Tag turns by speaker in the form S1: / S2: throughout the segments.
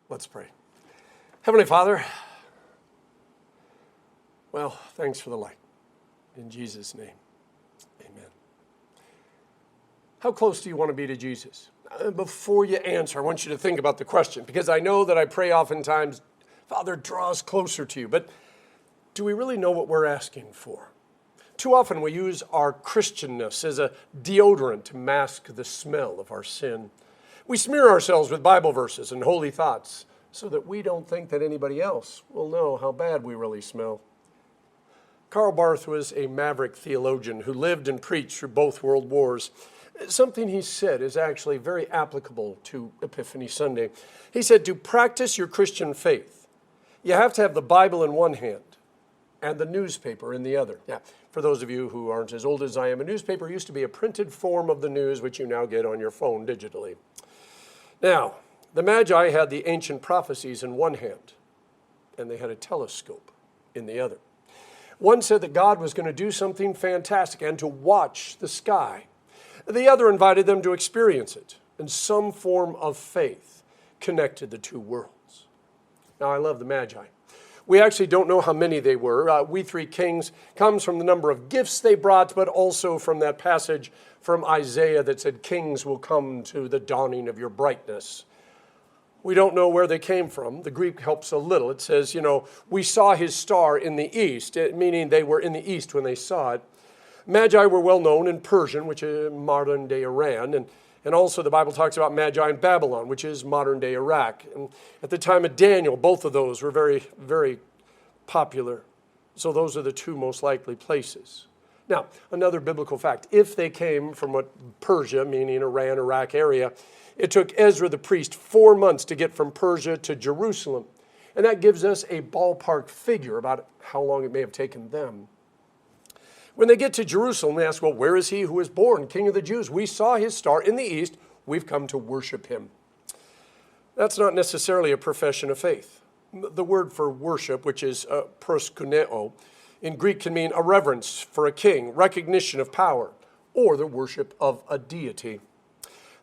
S1: Let's pray. Heavenly Father, well, thanks for the light. In Jesus' name, amen. How close do you want to be to Jesus? Before you answer, I want you to think about the question, because I know that I pray oftentimes, Father, draw us closer to you. But do we really know what we're asking for? Too often we use our Christianness as a deodorant to mask the smell of our sin. We smear ourselves with Bible verses and holy thoughts so that we don't think that anybody else will know how bad we really smell. Karl Barth was a maverick theologian who lived and preached through both world wars. Something he said is actually very applicable to Epiphany Sunday. He said, to practice your Christian faith, you have to have the Bible in one hand and the newspaper in the other. Yeah, for those of you who aren't as old as I am, a newspaper used to be a printed form of the news, which you now get on your phone digitally. Now, the Magi had the ancient prophecies in one hand, and they had a telescope in the other. One said that God was going to do something fantastic and to watch the sky. The other invited them to experience it, and some form of faith connected the two worlds. Now, I love the Magi. We actually don't know how many they were. We three kings comes from the number of gifts they brought, but also from that passage from Isaiah that said, kings will come to the dawning of your brightness. We don't know where they came from. The Greek helps a little. It says, we saw his star in the east, meaning they were in the east when they saw it. Magi were well known in Persian, which is modern-day Iran, and also the Bible talks about Magi in Babylon, which is modern-day Iraq. And at the time of Daniel, both of those were very, very popular. So those are the two most likely places. Now, another biblical fact, if they came from Persia, meaning Iran, Iraq area, it took Ezra the priest 4 months to get from Persia to Jerusalem. And that gives us a ballpark figure about how long it may have taken them. When they get to Jerusalem, they ask, well, where is he who was born, King of the Jews? We saw his star in the east. We've come to worship him. That's not necessarily a profession of faith. The word for worship, which is proskuneo, in Greek can mean a reverence for a king, recognition of power, or the worship of a deity.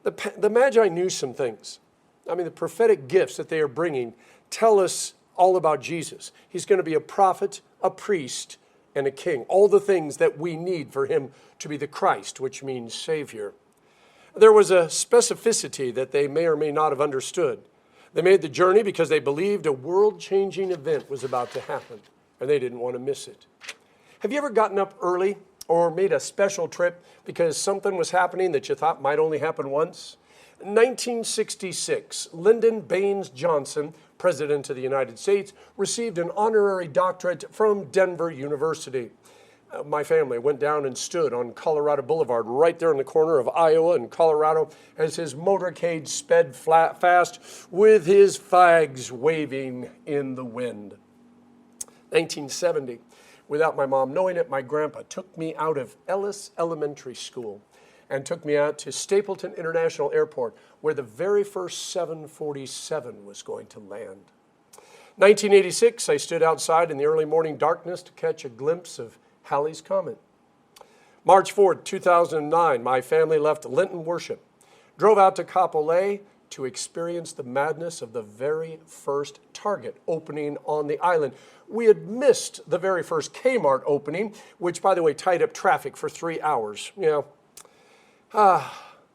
S1: The Magi knew some things. The prophetic gifts that they are bringing tell us all about Jesus. He's going to be a prophet, a priest, and a king. All the things that we need for him to be the Christ, which means Savior. There was a specificity that they may or may not have understood. They made the journey because they believed a world-changing event was about to happen, and they didn't want to miss it. Have you ever gotten up early or made a special trip because something was happening that you thought might only happen once? In 1966, Lyndon Baines Johnson, President of the United States, received an honorary doctorate from Denver University. My family went down and stood on Colorado Boulevard, right there in the corner of Iowa and Colorado, as his motorcade sped fast with his flags waving in the wind. 1970, without my mom knowing it, my grandpa took me out of Ellis Elementary School and took me out to Stapleton International Airport, where the very first 747 was going to land. 1986, I stood outside in the early morning darkness to catch a glimpse of Halley's Comet. March 4th, 2009, my family left Lenten worship, drove out to Kapolei to experience the madness of the very first Target opening on the island. We had missed the very first Kmart opening, which, by the way, tied up traffic for 3 hours.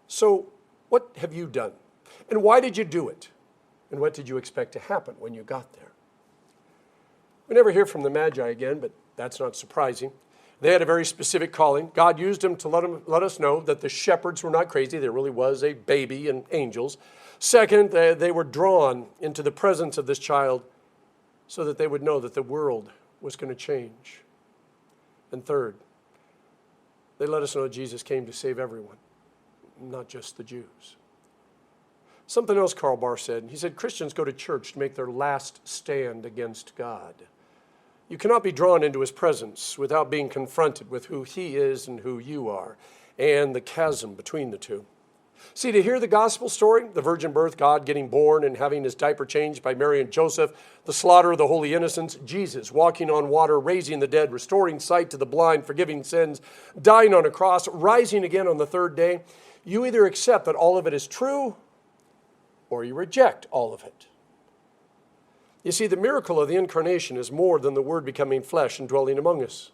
S1: So what have you done? And why did you do it? And what did you expect to happen when you got there? We never hear from the Magi again, but that's not surprising. They had a very specific calling. God used them to let us know that the shepherds were not crazy. There really was a baby and angels. Second, they were drawn into the presence of this child so that they would know that the world was going to change. And third, they let us know that Jesus came to save everyone, not just the Jews. Something else Karl Barth said. He said, Christians go to church to make their last stand against God. You cannot be drawn into his presence without being confronted with who he is and who you are, and the chasm between the two. See, to hear the gospel story, the virgin birth, God getting born and having his diaper changed by Mary and Joseph, the slaughter of the holy innocents, Jesus walking on water, raising the dead, restoring sight to the blind, forgiving sins, dying on a cross, rising again on the third day, you either accept that all of it is true or you reject all of it. You see, the miracle of the incarnation is more than the Word becoming flesh and dwelling among us.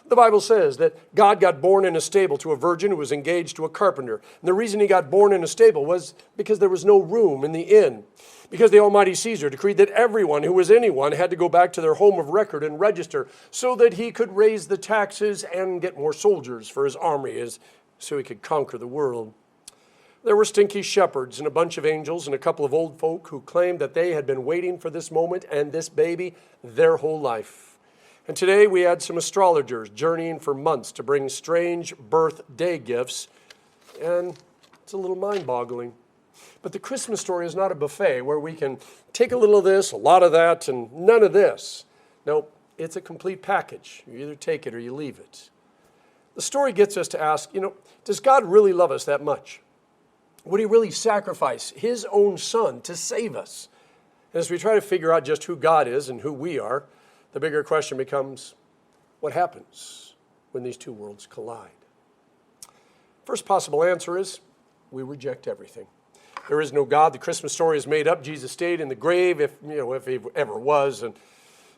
S1: The Bible says that God got born in a stable to a virgin who was engaged to a carpenter. And the reason he got born in a stable was because there was no room in the inn. Because the Almighty Caesar decreed that everyone who was anyone had to go back to their home of record and register so that he could raise the taxes and get more soldiers for his army so he could conquer the world. There were stinky shepherds and a bunch of angels and a couple of old folk who claimed that they had been waiting for this moment and this baby their whole life. And today we had some astrologers journeying for months to bring strange birthday gifts, and it's a little mind-boggling. But the Christmas story is not a buffet where we can take a little of this, a lot of that, and none of this. No, it's a complete package. You either take it or you leave it. The story gets us to ask, does God really love us that much? Would he really sacrifice his own son to save us? And as we try to figure out just who God is and who we are, the bigger question becomes, what happens when these two worlds collide? First possible answer is, we reject everything. There is no God. The Christmas story is made up. Jesus stayed in the grave, if he ever was. And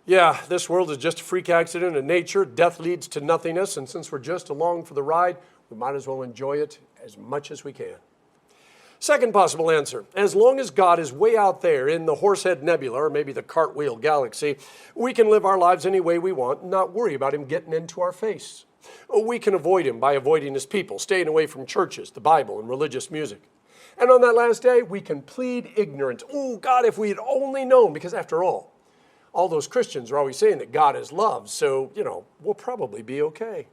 S1: yeah, this world is just a freak accident in nature. Death leads to nothingness. And since we're just along for the ride, we might as well enjoy it as much as we can. Second possible answer, as long as God is way out there in the Horsehead Nebula, or maybe the Cartwheel Galaxy, we can live our lives any way we want and not worry about him getting into our face. We can avoid him by avoiding his people, staying away from churches, the Bible, and religious music. And on that last day, we can plead ignorance. Oh, God, if we had only known, because after all those Christians are always saying that God is love, so, we'll probably be okay.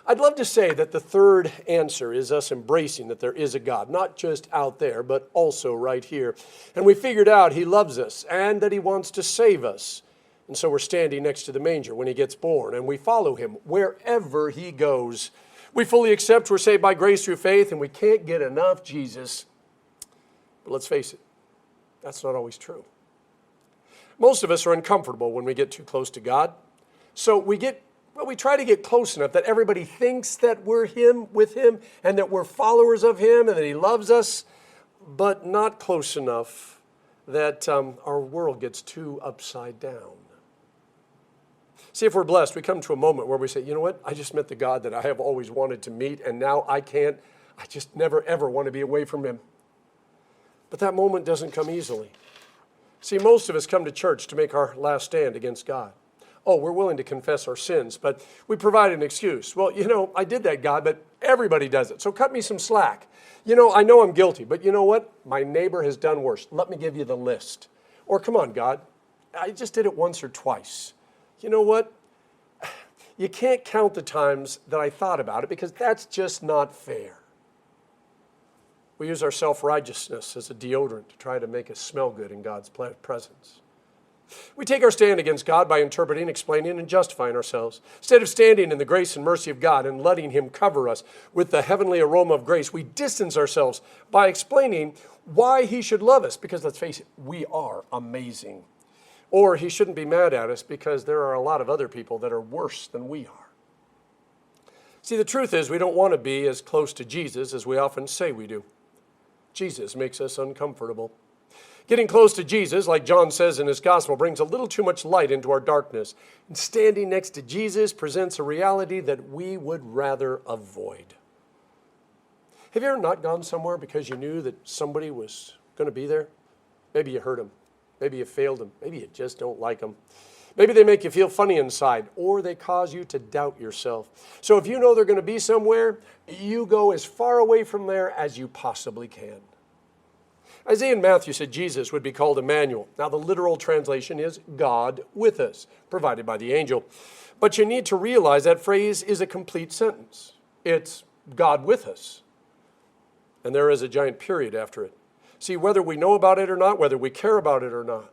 S1: I'd love to say that the third answer is us embracing that there is a God, not just out there, but also right here. And we figured out he loves us and that he wants to save us. And so we're standing next to the manger when he gets born, and we follow him wherever he goes. We fully accept we're saved by grace through faith, and we can't get enough Jesus. But let's face it, that's not always true. Most of us are uncomfortable when we get too close to God. So we try to get close enough that everybody thinks that we're with him and that we're followers of him and that he loves us, but not close enough that our world gets too upside down. See, if we're blessed, we come to a moment where we say, you know what? I just met the God that I have always wanted to meet, and now I just never, ever want to be away from him. But that moment doesn't come easily. See, most of us come to church to make our last stand against God. Oh, we're willing to confess our sins, but we provide an excuse. Well, I did that, God, but everybody does it, so cut me some slack. I know I'm guilty, but you know what? My neighbor has done worse. Let me give you the list. Or, come on, God, I just did it once or twice. You know what? You can't count the times that I thought about it because that's just not fair. We use our self-righteousness as a deodorant to try to make us smell good in God's presence. We take our stand against God by interpreting, explaining, and justifying ourselves. Instead of standing in the grace and mercy of God and letting him cover us with the heavenly aroma of grace, we distance ourselves by explaining why he should love us, because let's face it, we are amazing. Or he shouldn't be mad at us because there are a lot of other people that are worse than we are. See, the truth is we don't want to be as close to Jesus as we often say we do. Jesus makes us uncomfortable. Getting close to Jesus, like John says in his gospel, brings a little too much light into our darkness. And standing next to Jesus presents a reality that we would rather avoid. Have you ever not gone somewhere because you knew that somebody was going to be there? Maybe you hurt them. Maybe you failed them. Maybe you just don't like them. Maybe they make you feel funny inside, or they cause you to doubt yourself. So if you know they're going to be somewhere, you go as far away from there as you possibly can. Isaiah and Matthew said Jesus would be called Emmanuel. Now, the literal translation is God with us, provided by the angel. But you need to realize that phrase is a complete sentence. It's God with us. And there is a giant period after it. See, whether we know about it or not, whether we care about it or not,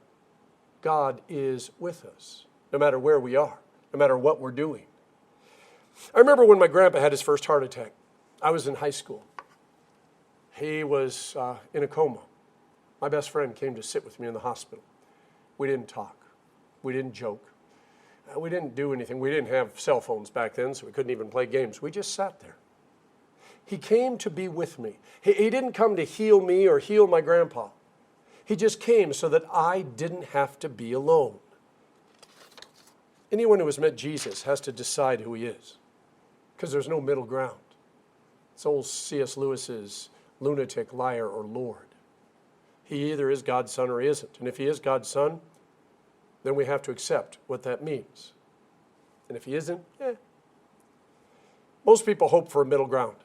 S1: God is with us, no matter where we are, no matter what we're doing. I remember when my grandpa had his first heart attack. I was in high school. He was in a coma. My best friend came to sit with me in the hospital. We didn't talk. We didn't joke. We didn't do anything. We didn't have cell phones back then, so we couldn't even play games. We just sat there. He came to be with me. He didn't come to heal me or heal my grandpa. He just came so that I didn't have to be alone. Anyone who has met Jesus has to decide who he is, because there's no middle ground. It's old C.S. Lewis's lunatic, liar, or Lord. He either is God's son or he isn't. And if he is God's son, then we have to accept what that means. And if he isn't, Most people hope for a middle ground.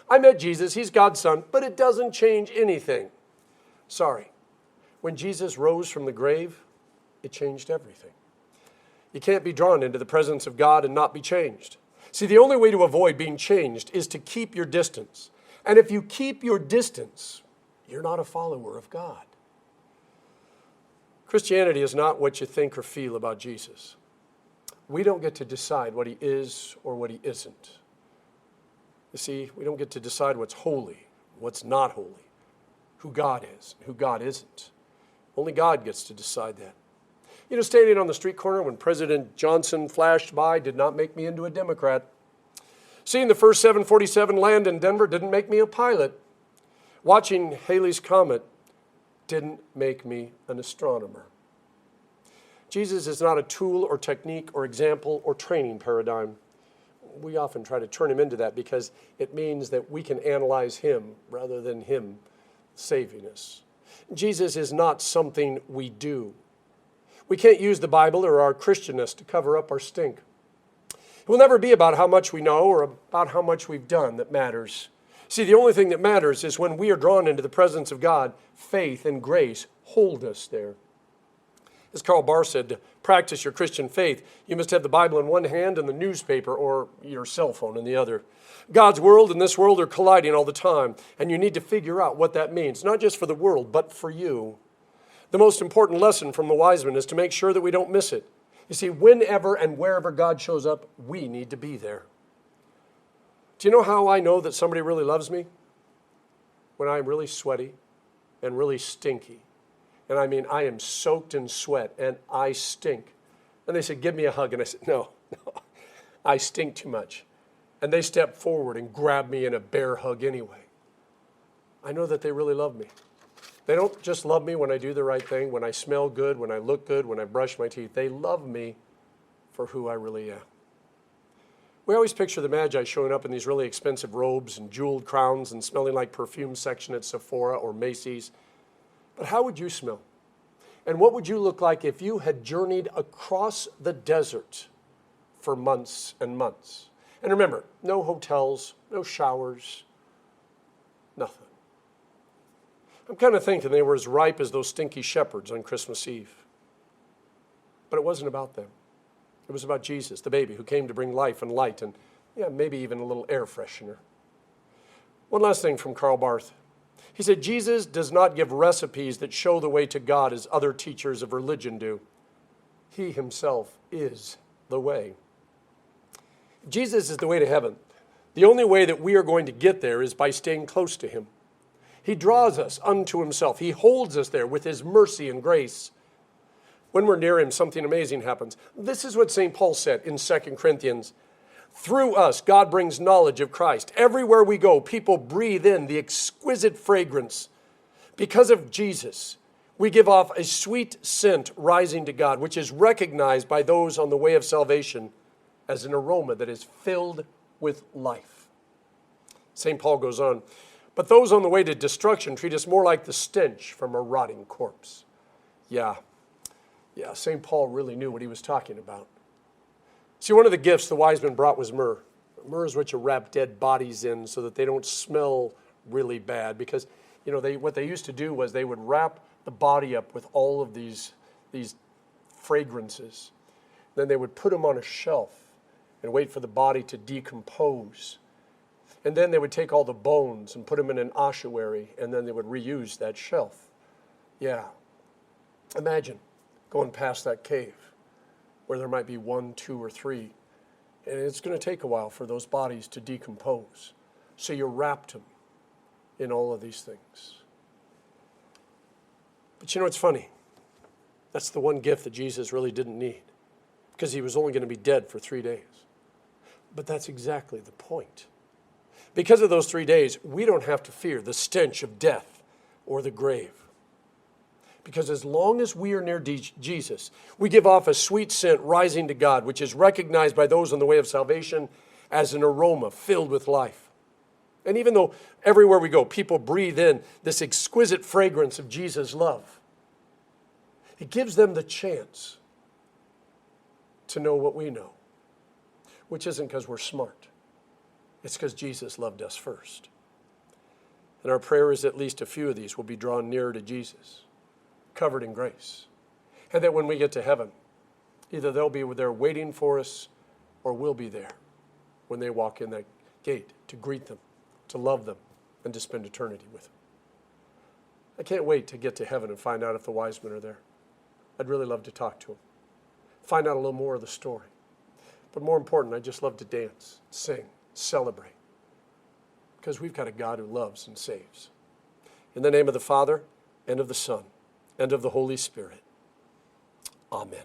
S1: I met Jesus, he's God's son, but it doesn't change anything. Sorry. When Jesus rose from the grave, it changed everything. You can't be drawn into the presence of God and not be changed. See, the only way to avoid being changed is to keep your distance. And if you keep your distance, you're not a follower of God. Christianity is not what you think or feel about Jesus. We don't get to decide what he is or what he isn't. You see, we don't get to decide what's holy, what's not holy, who God is, and who God isn't. Only God gets to decide that. You know, standing on the street corner when President Johnson flashed by did not make me into a Democrat. Seeing the first 747 land in Denver didn't make me a pilot. Watching Halley's Comet didn't make me an astronomer. Jesus is not a tool or technique or example or training paradigm. We often try to turn him into that because it means that we can analyze him rather than him saving us. Jesus is not something we do. We can't use the Bible or our Christianness to cover up our stink. It will never be about how much we know or about how much we've done that matters. See, the only thing that matters is when we are drawn into the presence of God, faith and grace hold us there. As Karl Barth said, to practice your Christian faith, you must have the Bible in one hand and the newspaper or your cell phone in the other. God's world and this world are colliding all the time, and you need to figure out what that means, not just for the world, but for you. The most important lesson from the wise men is to make sure that we don't miss it. You see, whenever and wherever God shows up, we need to be there. Do you know how I know that somebody really loves me? When I'm really sweaty and really stinky. And I mean, I am soaked in sweat and I stink. And they said, give me a hug. And I said, no, I stink too much. And they stepped forward and grabbed me in a bear hug anyway. I know that they really love me. They don't just love me when I do the right thing, when I smell good, when I look good, when I brush my teeth. They love me for who I really am. We always picture the magi showing up in these really expensive robes and jeweled crowns and smelling like perfume section at Sephora or Macy's. But how would you smell? And what would you look like if you had journeyed across the desert for months and months? And remember, no hotels, no showers, nothing. I'm kind of thinking they were as ripe as those stinky shepherds on Christmas Eve. But it wasn't about them. It was about Jesus, the baby, who came to bring life and light and, maybe even a little air freshener. One last thing from Karl Barth. He said, Jesus does not give recipes that show the way to God as other teachers of religion do. He himself is the way. Jesus is the way to heaven. The only way that we are going to get there is by staying close to him. He draws us unto himself. He holds us there with his mercy and grace. When we're near him, something amazing happens. This is what St. Paul said in 2 Corinthians. Through us, God brings knowledge of Christ. Everywhere we go, people breathe in the exquisite fragrance. Because of Jesus, we give off a sweet scent rising to God, which is recognized by those on the way of salvation as an aroma that is filled with life. St. Paul goes on, but those on the way to destruction treat us more like the stench from a rotting corpse. Yeah, St. Paul really knew what he was talking about. See, one of the gifts the wise men brought was myrrh. Myrrh is what you wrap dead bodies in so that they don't smell really bad. Because, what they used to do was they would wrap the body up with all of these fragrances. Then they would put them on a shelf and wait for the body to decompose. And then they would take all the bones and put them in an ossuary, and then they would reuse that shelf. Yeah. Imagine going past that cave where there might be 1, 2, or 3. And it's going to take a while for those bodies to decompose. So you wrapped them in all of these things. But it's funny. That's the one gift that Jesus really didn't need, because he was only going to be dead for 3 days. But that's exactly the point. Because of those 3 days, we don't have to fear the stench of death or the grave. Because as long as we are near Jesus, we give off a sweet scent rising to God, which is recognized by those on the way of salvation as an aroma filled with life. And even though everywhere we go, people breathe in this exquisite fragrance of Jesus' love, it gives them the chance to know what we know, which isn't because we're smart. It's because Jesus loved us first. And our prayer is at least a few of these will be drawn nearer to Jesus, covered in grace. And that when we get to heaven, either they'll be there waiting for us or we'll be there when they walk in that gate to greet them, to love them, and to spend eternity with them. I can't wait to get to heaven and find out if the wise men are there. I'd really love to talk to them, find out a little more of the story. But more important, I just love to dance, sing, celebrate, because we've got a God who loves and saves. In the name of the Father, and of the Son, and of the Holy Spirit. Amen.